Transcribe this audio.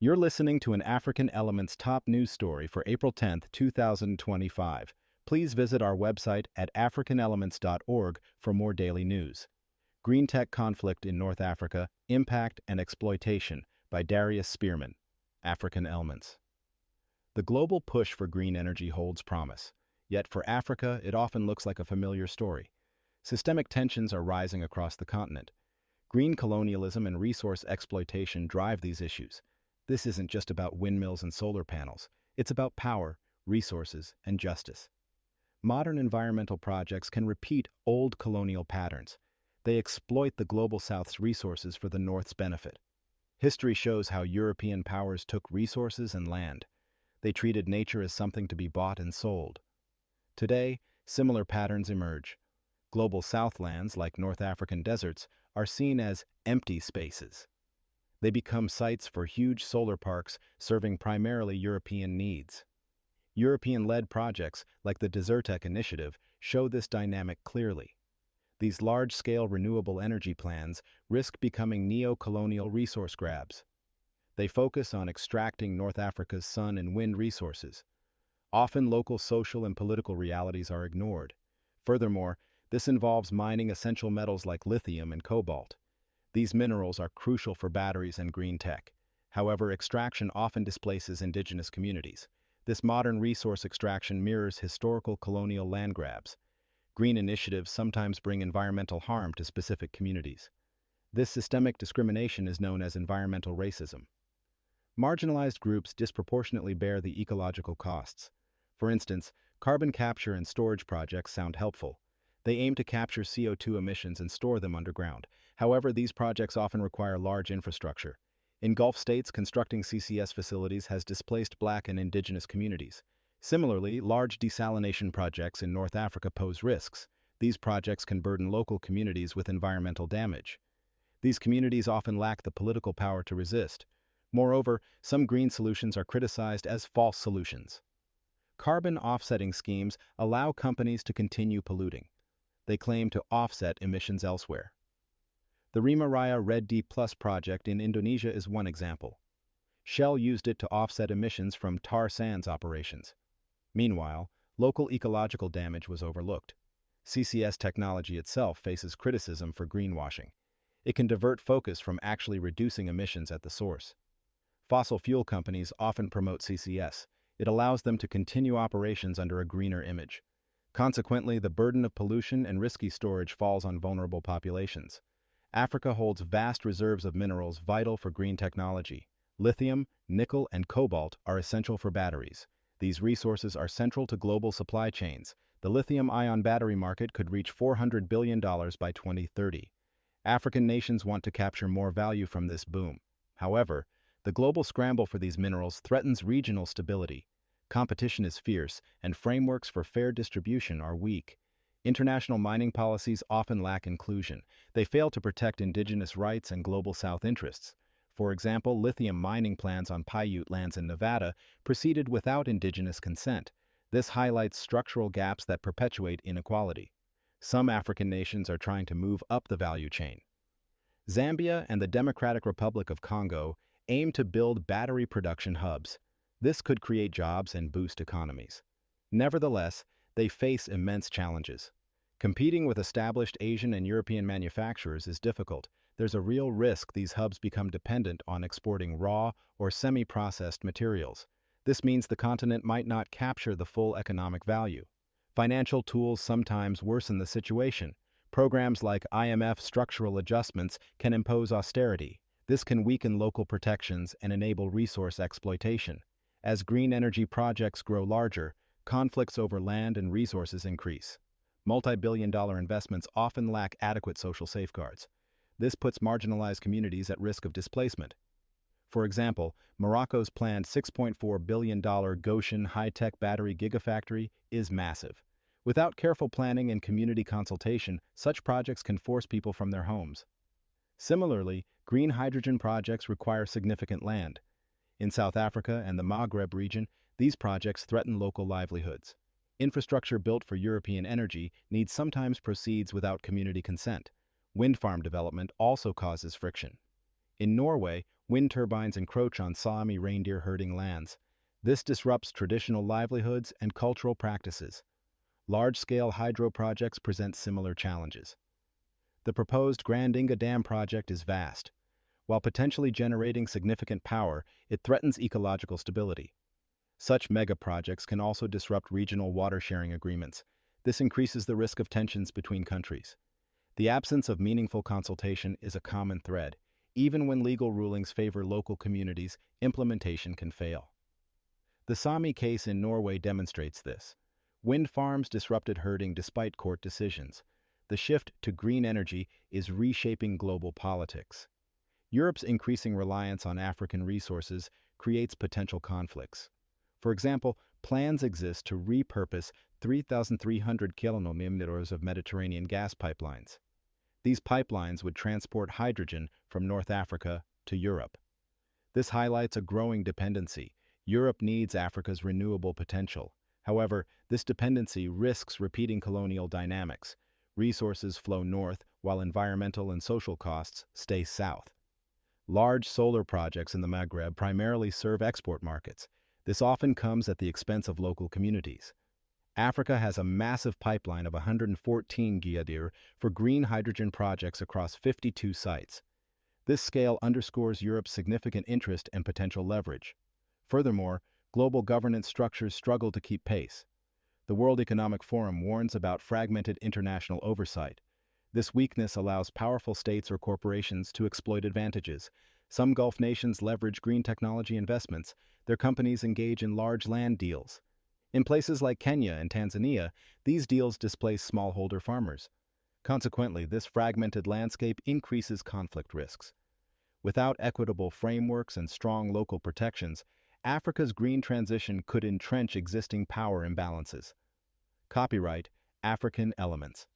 You're listening to an African Elements top news story for April 10th, 2025. Please visit our website at africanelements.org for more daily news. Green Tech Conflict in North Africa, Impact and Exploitation by Darius Spearman. African Elements. The global push for green energy holds promise, yet for Africa it often looks like a familiar story. Systemic tensions are rising across the continent. Green colonialism and resource exploitation drive these issues. This isn't just about windmills and solar panels. It's about power, resources, and justice. Modern environmental projects can repeat old colonial patterns. They exploit the Global South's resources for the North's benefit. History shows how European powers took resources and land. They treated nature as something to be bought and sold. Today, similar patterns emerge. Global South lands, like North African deserts, are seen as empty spaces. They become sites for huge solar parks serving primarily European needs. European-led projects, like the Desertec initiative, show this dynamic clearly. These large-scale renewable energy plans risk becoming neo-colonial resource grabs. They focus on extracting North Africa's sun and wind resources. Often local social and political realities are ignored. Furthermore, this involves mining essential metals like lithium and cobalt. These minerals are crucial for batteries and green tech. However, extraction often displaces indigenous communities. This modern resource extraction mirrors historical colonial land grabs. Green initiatives sometimes bring environmental harm to specific communities. This systemic discrimination is known as environmental racism. Marginalized groups disproportionately bear the ecological costs. For instance, carbon capture and storage projects sound helpful. They aim to capture CO2 emissions and store them underground. However, these projects often require large infrastructure. In Gulf states, constructing CCS facilities has displaced Black and indigenous communities. Similarly, large desalination projects in North Africa pose risks. These projects can burden local communities with environmental damage. These communities often lack the political power to resist. Moreover, some green solutions are criticized as false solutions. Carbon offsetting schemes allow companies to continue polluting. They claim to offset emissions elsewhere. The Rima Raya Red D Plus project in Indonesia is one example. Shell used it to offset emissions from tar sands operations. Meanwhile, local ecological damage was overlooked. CCS technology itself faces criticism for greenwashing. It can divert focus from actually reducing emissions at the source. Fossil fuel companies often promote CCS. It allows them to continue operations under a greener image. Consequently, the burden of pollution and risky storage falls on vulnerable populations. Africa holds vast reserves of minerals vital for green technology. Lithium, nickel, and cobalt are essential for batteries. These resources are central to global supply chains. The lithium-ion battery market could reach $400 billion by 2030. African nations want to capture more value from this boom. However, the global scramble for these minerals threatens regional stability. Competition is fierce, and frameworks for fair distribution are weak. International mining policies often lack inclusion. They fail to protect indigenous rights and global South interests. For example, lithium mining plans on Paiute lands in Nevada proceeded without indigenous consent. This highlights structural gaps that perpetuate inequality. Some African nations are trying to move up the value chain. Zambia and the Democratic Republic of Congo aim to build battery production hubs. This could create jobs and boost economies. Nevertheless, they face immense challenges. Competing with established Asian and European manufacturers is difficult. There's a real risk these hubs become dependent on exporting raw or semi-processed materials. This means the continent might not capture the full economic value. Financial tools sometimes worsen the situation. Programs like IMF structural adjustments can impose austerity. This can weaken local protections and enable resource exploitation. As green energy projects grow larger, conflicts over land and resources increase. Multi-billion-dollar investments often lack adequate social safeguards. This puts marginalized communities at risk of displacement. For example, Morocco's planned $6.4 billion Goshen high-tech battery gigafactory is massive. Without careful planning and community consultation, such projects can force people from their homes. Similarly, green hydrogen projects require significant land. In South Africa and the Maghreb region, these projects threaten local livelihoods. Infrastructure built for European energy needs sometimes proceeds without community consent. Wind farm development also causes friction. In Norway, wind turbines encroach on Sami reindeer herding lands. This disrupts traditional livelihoods and cultural practices. Large-scale hydro projects present similar challenges. The proposed Grand Inga Dam project is vast. While potentially generating significant power, it threatens ecological stability. Such mega projects can also disrupt regional water-sharing agreements. This increases the risk of tensions between countries. The absence of meaningful consultation is a common thread. Even when legal rulings favor local communities, implementation can fail. The Sami case in Norway demonstrates this. Wind farms disrupted herding despite court decisions. The shift to green energy is reshaping global politics. Europe's increasing reliance on African resources creates potential conflicts. For example, plans exist to repurpose 3,300 kilometers of Mediterranean gas pipelines. These pipelines would transport hydrogen from North Africa to Europe. This highlights a growing dependency. Europe needs Africa's renewable potential. However, this dependency risks repeating colonial dynamics. Resources flow north, while environmental and social costs stay south. Large solar projects in the Maghreb primarily serve export markets. This often comes at the expense of local communities. Africa has a massive pipeline of 114 GW for green hydrogen projects across 52 sites. This scale underscores Europe's significant interest and potential leverage. Furthermore, global governance structures struggle to keep pace. The World Economic Forum warns about fragmented international oversight. This weakness allows powerful states or corporations to exploit advantages. Some Gulf nations leverage green technology investments. Their companies engage in large land deals. In places like Kenya and Tanzania, these deals displace smallholder farmers. Consequently, this fragmented landscape increases conflict risks. Without equitable frameworks and strong local protections, Africa's green transition could entrench existing power imbalances. Copyright African Elements.